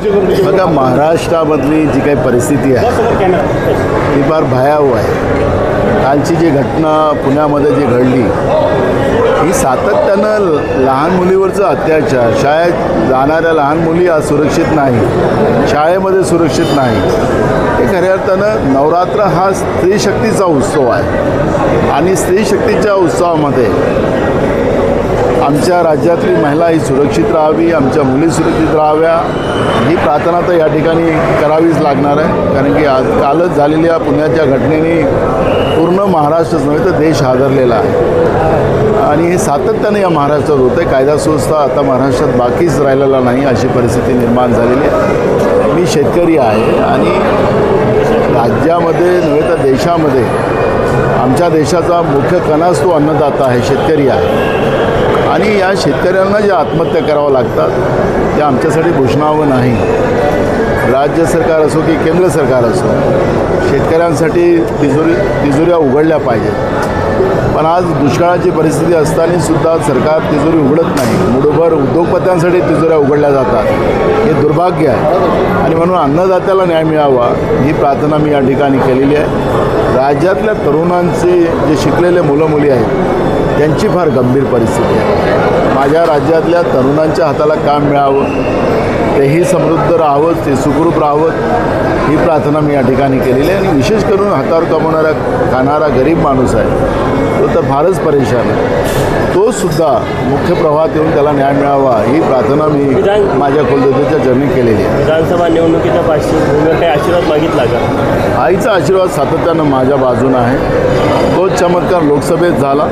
बघा, महाराष्ट्रामधली जी काही परिस्थिती आहे ती फार भयावह आहे. कालची जी घटना पुण्यामध्ये जी घडली ही सातत्यानं लहान मुलीवरचं अत्याचार, शाळेत जाणाऱ्या लहान मुली आज सुरक्षित नाही, शाळेमध्ये सुरक्षित नाही. हे खऱ्या अर्थानं नवरात्र हा स्त्रीशक्तीचा उत्सव आहे आणि स्त्रीशक्तीच्या उत्सवामध्ये आमच्या राज्यातली महिला ही सुरक्षित राहावी, आमच्या मुली सुरक्षित राहाव्या ही प्रार्थना तर या ठिकाणी करावीच लागणार आहे. कारण की आज कालच झालेल्या पुण्याच्या घटनेने पूर्ण महाराष्ट्रच नव्हे तर देश हादरलेला आहे आणि हे सातत्याने या महाराष्ट्रात होतं आहे. कायदा सुव्यवस्था आता महाराष्ट्रात बाकीच राहिलेला नाही अशी परिस्थिती निर्माण झालेली आहे. मी शेतकरी आहे आणि राज्यामध्ये नव्हे तर देशामध्ये आमच्या देशाचा मुख्य कणाच तो अन्नदाता आहे, शेतकरी आहे आणि या शेतकऱ्यांना ज्या आत्महत्या कराव्या लागतात त्या आमच्यासाठी भूषणावं नाही. राज्य सरकार असो की केंद्र सरकार असो, शेतकऱ्यांसाठी तिजोऱ्या उघडल्या पाहिजेत. पण आज दुष्काळाची परिस्थिती असतानासुद्धा सरकार तिजोरी उघडत नाही. मुठभर उद्योगपत्यांसाठी तिजोऱ्या उघडल्या जातात. हे दुर्भाग्य आहे आणि म्हणून अन्नदात्याला न्याय मिळावा ही प्रार्थना मी या ठिकाणी केलेली आहे. राज्यातल्या तरुणांचे जे शिकलेले मुलं मुली आहेत त्यांची फार गंभीर परिस्थिती आहे. माझ्या राज्यातल्या तरुणांच्या हाताला काम मिळावं, तेही समृद्ध राहावं, ते सुखरूप राहावं ही प्रार्थना मी या ठिकाणी केलेली आहे. आणि विशेष करून हातावर कमवणारा खाणारा गरीब माणूस आहे तो तर फारच परेशान आहे. तोसुद्धा मुख्य प्रवाहात येऊन त्याला न्याय मिळावा ही प्रार्थना मी माझ्या कुलदेवतेच्या चरणी केलेली आहे. विधानसभा निवडणुकीच्या पार्श्वभूमीवर काही आशीर्वाद मागितला का? आईचा आशीर्वाद सातत्यानं माझ्या बाजूनं आहे. तोच चमत्कार लोकसभेत झाला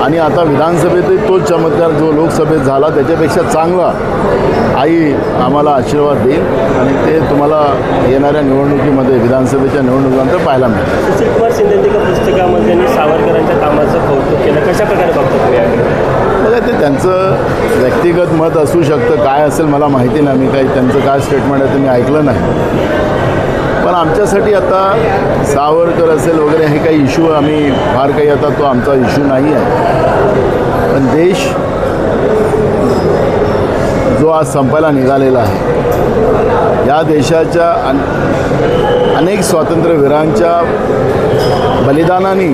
आणि आता विधानसभेतही तोच चमत्कार जो लोकसभेत झाला त्याच्यापेक्षा चांगला आई आम्हाला आशीर्वाद देईल आणि ते तुम्हाला येणाऱ्या निवडणुकीमध्ये विधानसभेच्या निवडणुकीनंतर पाहायला मिळेल. सुशील कुमार शिंदेच्या पुस्तकामध्ये त्यांनी सावरकरांच्या कामाचं कौतुक केलं. कशा प्रकारे बघतो तुम्ही याकडे? बघा, ते त्यांचं व्यक्तिगत मत असू शकतं, काय असेल मला माहिती नाही. मी काही त्यांचं काय स्टेटमेंट आहे ते मी ऐकलं नाही. पण आमच्यासाठी आता सावरकर असेल वगैरे हे काही इश्यू आम्ही फार काही आता तो आमचा इश्यू नाही आहे. पण देश जो आज संपायला निघालेला आहे, या देशाच्या अनेक स्वातंत्र्यवीरांच्या बलिदानाने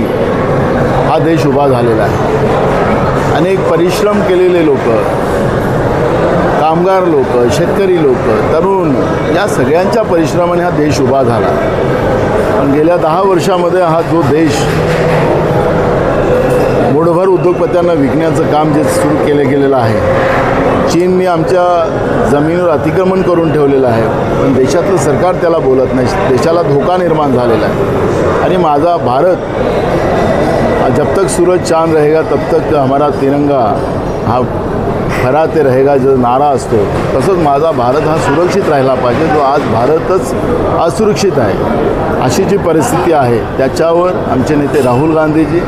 हा देश उभा झालेला आहे. अनेक परिश्रम केलेले लोक, कामगार लोक, शेतकरी लोक, तरुण या सगळ्यांच्या परिश्रमाने हा देश उभा झाला. पण गेल्या 10 वर्षामध्ये हा जो देश मुठभर उद्योगपत्यांना विकण्याचं काम जे सुरू गेलेलं आहे, चीनने आमच्या जमिनीवर अतिक्रमण करून ठेवलेलं आहे, पण देशातलं सरकार त्याला बोलत नाही. देशाला धोका निर्माण झालेला आहे आणि माझा भारत जब तक सूरज चांद रहेगा तब तक हमारा तिरंगा हा फराते रहेगा जो नारा असतो, तसंच माझा भारत हा सुरक्षित राहिला पाहिजे. जो आज भारतच असुरक्षित आहे अशी जी परिस्थिती आहे त्याच्यावर आमचे नेते राहुल गांधीजी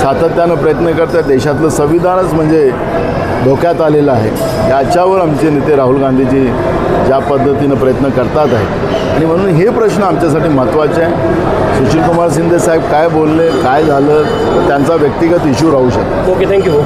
सातत्यानं प्रयत्न करतात. देशातलं संविधानच म्हणजे धोक्यात आलेलं आहे, याच्यावर आमचे नेते राहुल गांधीजी ज्या पद्धतीनं प्रयत्न करतात आहे आणि म्हणून हे प्रश्न आमच्यासाठी महत्त्वाचे आहे. सुशील कुमार शिंदे साहेब काय बोलले, काय झालं, त्यांचा व्यक्तिगत इश्यू राहू शकतो. Okay, thank you.